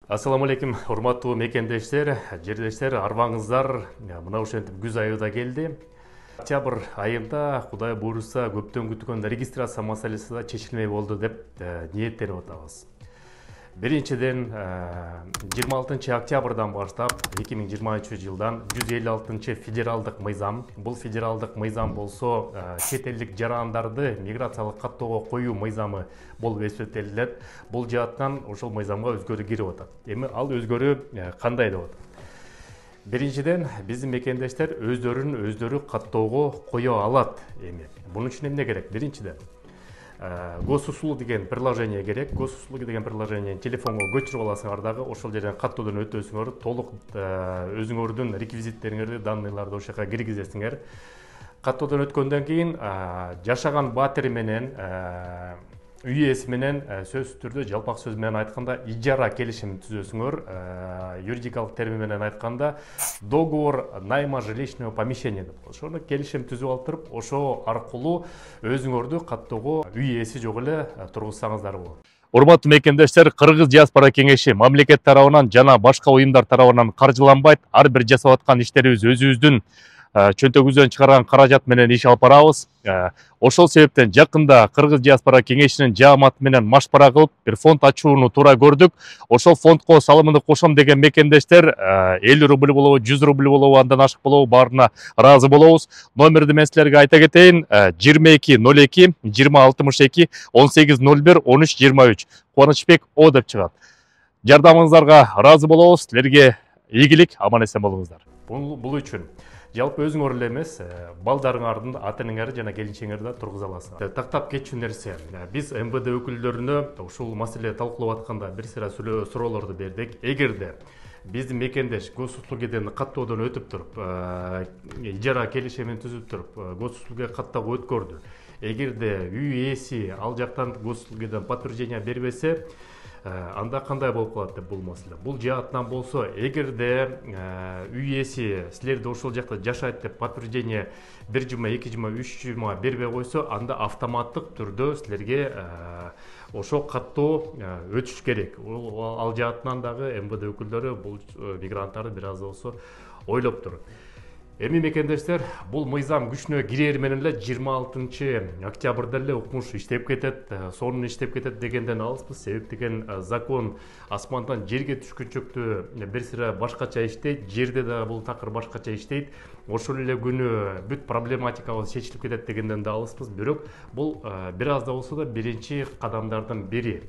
Ассаламу алейкум, урматтуу мекендештер, жердештер, арбаңыздар. Мына ушентип күз айы да келди. Октябрь айында Кудай буйруса көптөн күткөн регистрация маселеси да чечилмей болду деп ниеттенип атабыз. Биринчиден 26 октябрдан баштап 2023 жылдан 156 федералдык мыйзам. Бул федералдык мыйзам болсо чет элдик жарандарды миграциялык каттоого коюу мыйзамы болуп эсептелет. Бул жааттан ошол мыйзамга өзгөрүү кирип атат. Эми ал өзгөрүү кандай деп атат? Биринчиден биздин мекендештер өздөрү каттоого кое алат эми. Бунун үчүн эмне керек? Биринчиден госуслуг деген приложение керек. Госуслуг деген приложение телефонго көчүрүп аласыңар дагы, ошол жерден каттоодон өтөсүңөр, толук өзүңөрдүн реквизиттериңерди, данныйларды ошол жака киргизесиңер. Каттоодон өткөндөн кийин жашаган батири менен үй ээси менен сөзсүз түрдө, жалпак сөз менен айтканда ижара келишим түзөсүңөр. Юридикалык термин менен айтканда договор найма жилищного помещения деп. Ошону келишим түзүп алып туруп, ошо аркылуу өзүңөрдү каттоого үй ээси жок эле тургузсаңыздар болот. Урматтуу мекендештер, Кыргыз диаспора кеңеши мамлекет тарабынан жана башка уюмдар тарабынан каржыланбайт. Ар бир жасап аткан иштерибиз өзүбүздүн чөнтөгүбүздөн чыгарган каражат менен иш алып барабыз. Ошол себептен жакында Кыргыз диаспора кеңешинин жааматы менен машпара кылып, бир фонд ачууну туура көрдүк. Ошол фондко салымымды кошом деген мекендештер 50 рубль болобу, 100 рубль болобу, андан ашык болобу, баарына ыраазы болобуз. Номерди мен силерге айта кетейин: 2202 2062 1801 1323. Кубанычбек О деп чыгат. Жардамыңыздарга ыраазы болобуз. Силерге ийгилик, аман эсен болуңуздар. Бул үчүн жалпы өзүңөр эле эмес, балдарыңардын ата-энеңерди жана келинчеңерди да тургуза аласыңар. Тактап кетчү нерсе, биз МВД өкүлдөрүнө ушул маселе талкуулап атканда бир сыйра суроолорду бердик. Эгерде биздин мекендеш госуслугеден каттоодон өтүп туруп, ижара келишимин түзүп туруп, госуслугга каттоого өткөрдү. Эгерде үй ээси ал жактан госуслугеден подтверждение бербесе, анда кандай болуп калат деп бул маселе. Бул жаатынан болсо, эгерде үй ээси силерди ошол жакта жашайт деп подтверждение 1 жума, 2 жума, 3 жума бербей койсо, анда автоматтык түрдө силерге ошол каттоо өтүш керек. Ал жаатынан дагы МВД өкүлдөрү бул мигранттарды бир аз болсо ойлоп тур. Эми мекендештер, бул мыйзам күчүнө кирер менен эле 26 октябрда эле укмуш иштеп кетет, сонун иштеп кетет дегенден алыспыз. Себеп деген закон асмандан жерге түшкүнчөктү бир сыйра башкача иштейт, жерде да бул такыр башкача иштейт. Ошол эле күнү бүт проблематикабыз чечилип кетет дегенден да алыспыз. Бирок бул бир аз да болсо да биринчи кадамдардын бири.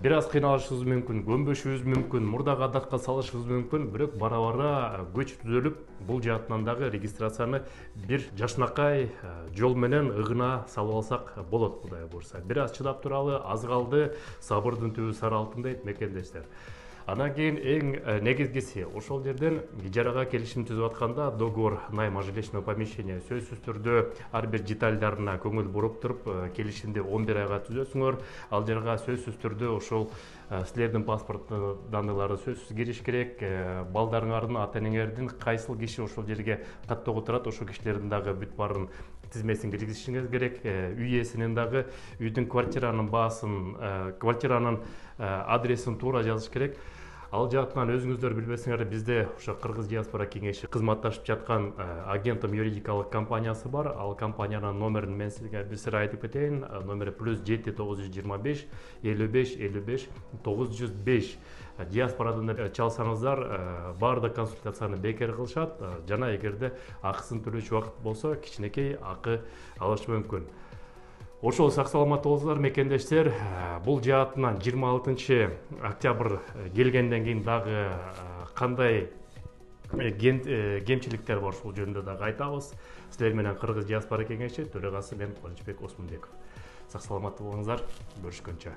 Бир аз кыйналышыбыз мүмкүн, көнбөшүбүз мүмкүн, мурдагы адатка салышыбыз мүмкүн, бирок бара-бара көч түзөлүп, бул жаатынан дагы регистрацияны бир жашынакай жол менен ыгына салып алсак болот, Кудай буйруса. Бир аз чыдап туралы, аз калды, сабырдын түбү сары алтын дейт мекендештер. Анан кийин эң негизгиси, ошол жерден ижарага келишим түзүп атканда договор найма жилищного помещения сөзсүз түрдө ар бир детальдарына көңүл буруп туруп, келишимди 11 айга түзөсүңөр. Ал жерге сөзсүз түрдө ошол силердин паспорт данныйлары сөзсүз кириш керек. Балдарыңардын, ата-энеңердин кайсыл киши ошол жерге каттоого турат, ошол кишилердин дагы бүт баарын тизмесин киргизишиңиз керек. Үй ээсинин дагы үйдүн квартиранын баасын, квартиранын адресин туура жазыш керек. Ал жаатынан өзүңүздөр билбесиңер, бизде ошо Кыргыз диаспора кеңеши кызматташып жаткан агентом юридикалык компаниясы бар. Ал компаниянын номерин мен сизге бир сыйра айтып кетейин. Номери +7 925 55 55 905. Диаспорадан чалсаңыздар, баардык консультацияны бекер кылышат. Жана эгерде акысын төлөөчү убакыт болсо, кичинекей акы алыш мүмкүн. Ошол сак саламат болуңуздар мекендештер. Бул жаатынан 26 октябрь келгенден кийин дагы кандай кемчиликтер бар, ушул жөнүндө дагы айтабыз. Силер менен Кыргыз диаспора кеңеши төрагасы мен Кубанычбек Осмонбеков. Сак саламат болуңуздар, көрүшкөнчө.